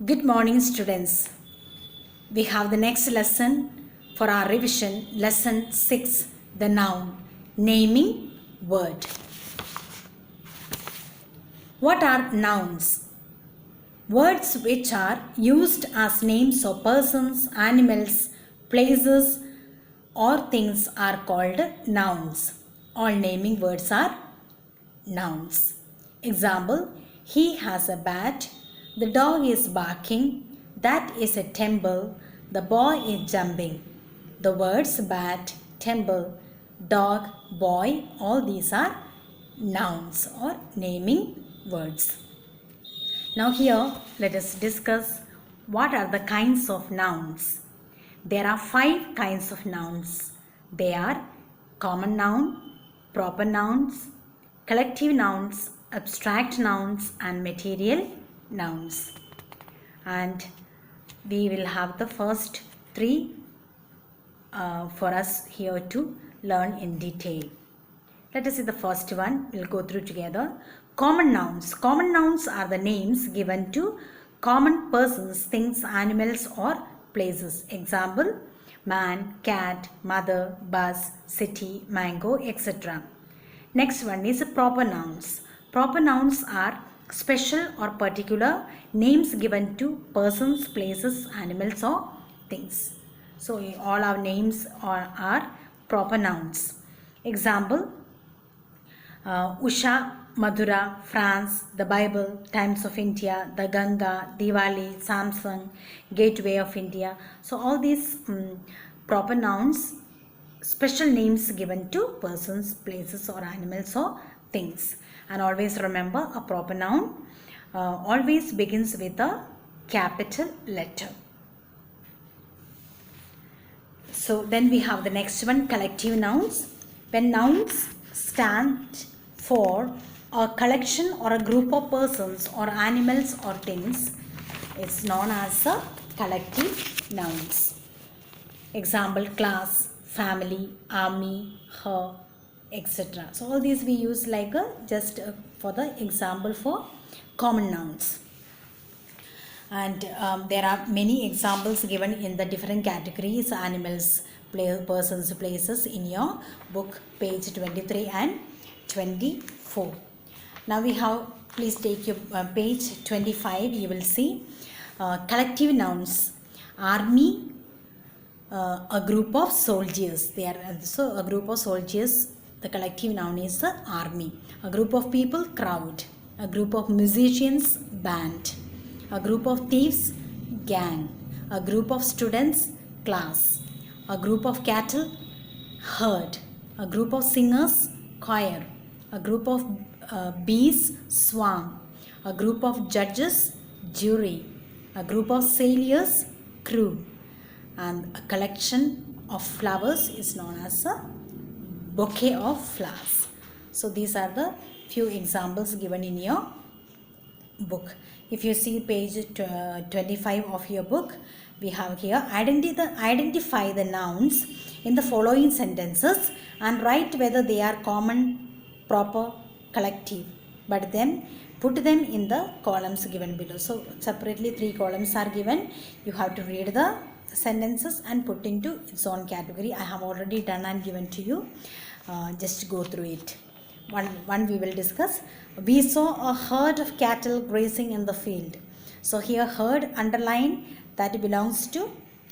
Good morning, students. We have the next lesson for our revision, lesson 6, the noun, naming word. What are nouns? Words which are used as names of persons, animals, places, or things are called nouns. All naming words are nouns. Example, he has a bat, the dog is barking, that is a temple, the boy is jumping. The words bat, temple, dog, boy, all these are nouns or naming words. Now here let us discuss what are the kinds of nouns. There are 5 kinds of nouns. They are common noun, proper nouns, collective nouns, abstract nouns and material nouns. And we will have the first 3 for us here to learn in detail. Let us see the first one. We'll go through together. Common nouns. Common nouns are the names given to common persons, things, animals or places. Example, man, cat, mother, bus, city, mango, etc. Next one is proper nouns. Proper nouns are special or particular names given to persons, places, animals or things. So all our names are proper nouns. Example, Usha, Madura, France, the Bible, Times of India, the Ganga, Diwali, Samsung, Gateway of India. So all these proper nouns, special names given to persons, places or animals or things. And always remember, a proper noun always begins with a capital letter. So then we have the next one, collective nouns. When nouns stand for a collection or a group of persons or animals or things, it's known as a collective nouns. Example, class, family, army, her, etc. So all these we use like just for the example for common nouns. And there are many examples given in the different categories, animals, persons, places in your book, page 23 and 24. Now we have, please take your page 25, you will see collective nouns. Army, a group of soldiers. They are so a group of soldiers. The collective noun is the army. A group of people, crowd. A group of musicians, band. A group of thieves, gang. A group of students, class. A group of cattle, herd. A group of singers, choir. A group of bees, swarm. A group of judges, jury. A group of sailors, crew. And a collection of flowers is known as a bouquet of flowers. So these are the few examples given in your book. If you see page 25 of your book, we have here identify the nouns in the following sentences and write whether they are common, proper, collective, but then put them in the columns given below. So separately 3 columns are given. You have to read the sentences and put into its own category. I have already done and given to you. Just go through it. One we will discuss. We saw a herd of cattle grazing in the field. So here herd underline, that belongs to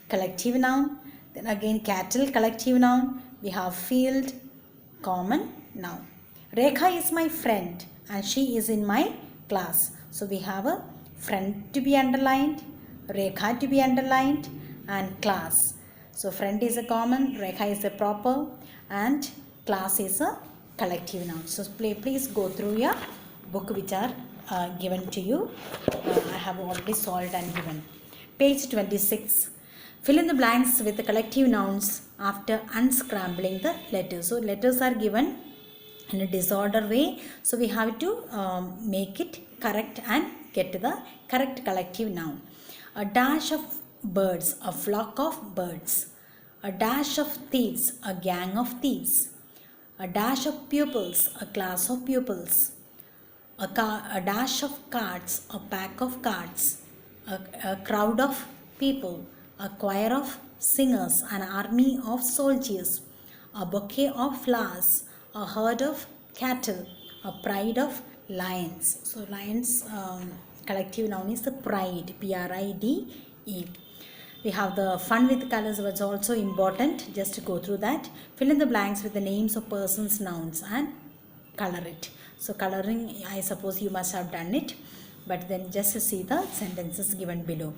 collective noun. Then again cattle, collective noun. We have field, common noun. Rekha is my friend and she is in my class. So we have a friend to be underlined, Rekha to be underlined and class. So friend is a common, Rekha is a proper and class is a collective noun. So please go through your book which are given to you. I have already solved and given. Page 26. Fill in the blanks with the collective nouns after unscrambling the letters. So letters are given in a disorder way. So we have to make it correct and get to the correct collective noun. A dash of birds, a flock of birds. A dash of thieves, a gang of thieves. A dash of pupils, a class of pupils. A dash of cards, a pack of cards. a crowd of people, a choir of singers, an army of soldiers, a bouquet of flowers, a herd of cattle, a pride of lions. So lions collective noun is the pride, Pride. We have the fun with colors, which is also important. Just to go through that. Fill in the blanks with the names of persons, nouns, and color it. So coloring, I suppose you must have done it, but then just see the sentences given below.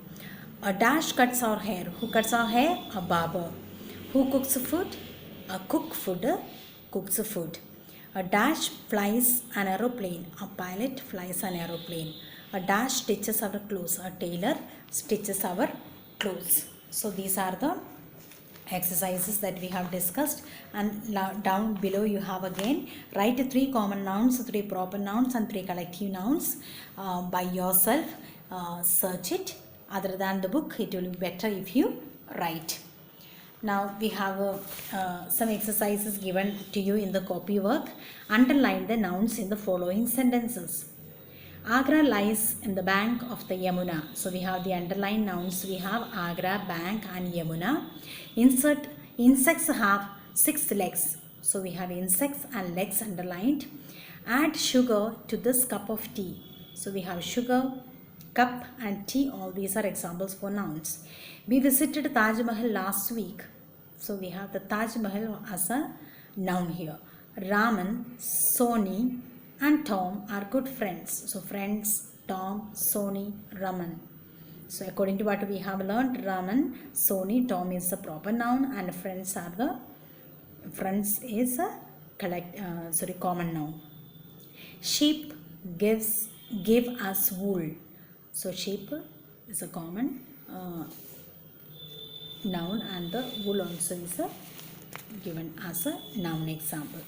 A dash cuts our hair. Who cuts our hair? A barber. Who cooks food? A cook food cooks food. A dash flies an aeroplane. A pilot flies an aeroplane. A dash stitches our clothes. A tailor stitches our clothes. So these are the exercises that we have discussed, and down below you have again write 3 common nouns, 3 proper nouns, and 3 collective nouns by yourself. Search it. Other than the book, it will be better if you write. Now we have some exercises given to you in the copy work. Underline the nouns in the following sentences. Agra lies in the bank of the Yamuna. So we have the underlined nouns. We have Agra, bank, and Yamuna. Insects have 6 legs. So we have insects and legs underlined. Add sugar to this cup of tea. So we have sugar, cup, and tea. All these are examples for nouns. We visited Taj Mahal last week. So we have the Taj Mahal as a noun here. Raman, Sony, and Tom are good friends. So friends, Tom, Sony, Raman. So according to what we have learned, Raman, Sony, Tom is the proper noun, and friends is a common noun. Sheep give us wool. So sheep is a common noun, and the wool also is given as a noun example.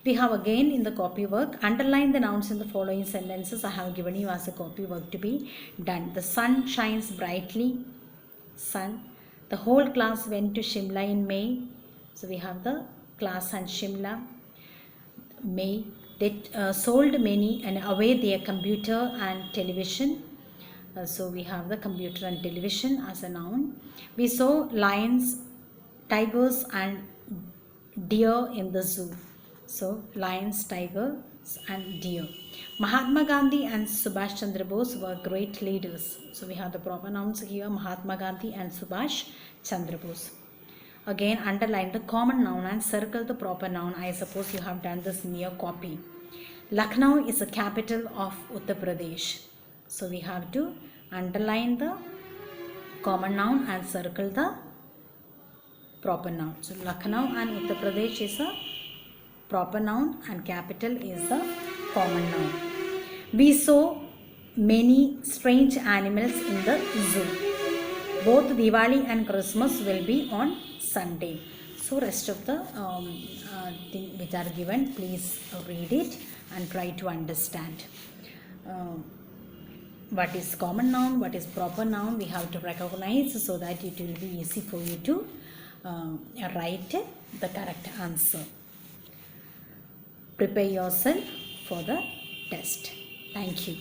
We have again in the copy work, underline the nouns in the following sentences. I have given you as a copy work to be done. The sun shines brightly. Sun. The whole class went to Shimla in May. So we have the class and Shimla. May. They sold many and away their computer and television. So we have the computer and television as a noun. We saw lions, tigers, and deer in the zoo. So lions, tigers, and deer. Mahatma Gandhi and Subhash Chandra Bose were great leaders. So we have the proper nouns here, Mahatma Gandhi and Subhash Chandra Bose. Again, underline the common noun and circle the proper noun. I suppose you have done this in your copy. Lucknow is the capital of Uttar Pradesh. So we have to underline the common noun and circle the proper noun. So Lucknow and Uttar Pradesh is a proper noun and capital is a common noun. We saw many strange animals in the zoo. Both Diwali and Christmas will be on Sunday. So rest of the things which are given, please read it and try to understand. What is common noun, what is proper noun, we have to recognize so that it will be easy for you to write the correct answer. Prepare yourself for the test. Thank you.